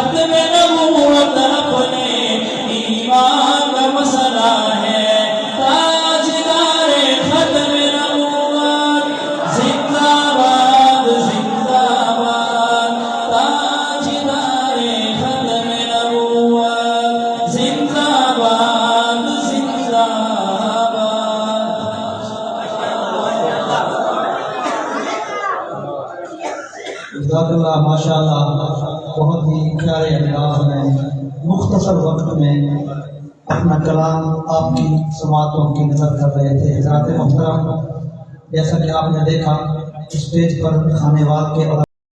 ختم نبوت اپنے ایمان کا مسئلہ ہے، تاجدار ختم نبوت زندہ باد زندہ باد، تاجدار ختم نبوت زندہ باد زندہ جزاک اللہ، ماشاء اللہ، بہت ہی پیارے انداز میں مختصر وقت میں اپنا کلام آپ کی سماعتوں کی نظر کر رہے تھے۔ حضرات محترم، جیسا کہ آپ نے دیکھا اسٹیج پر خانے وال کے اور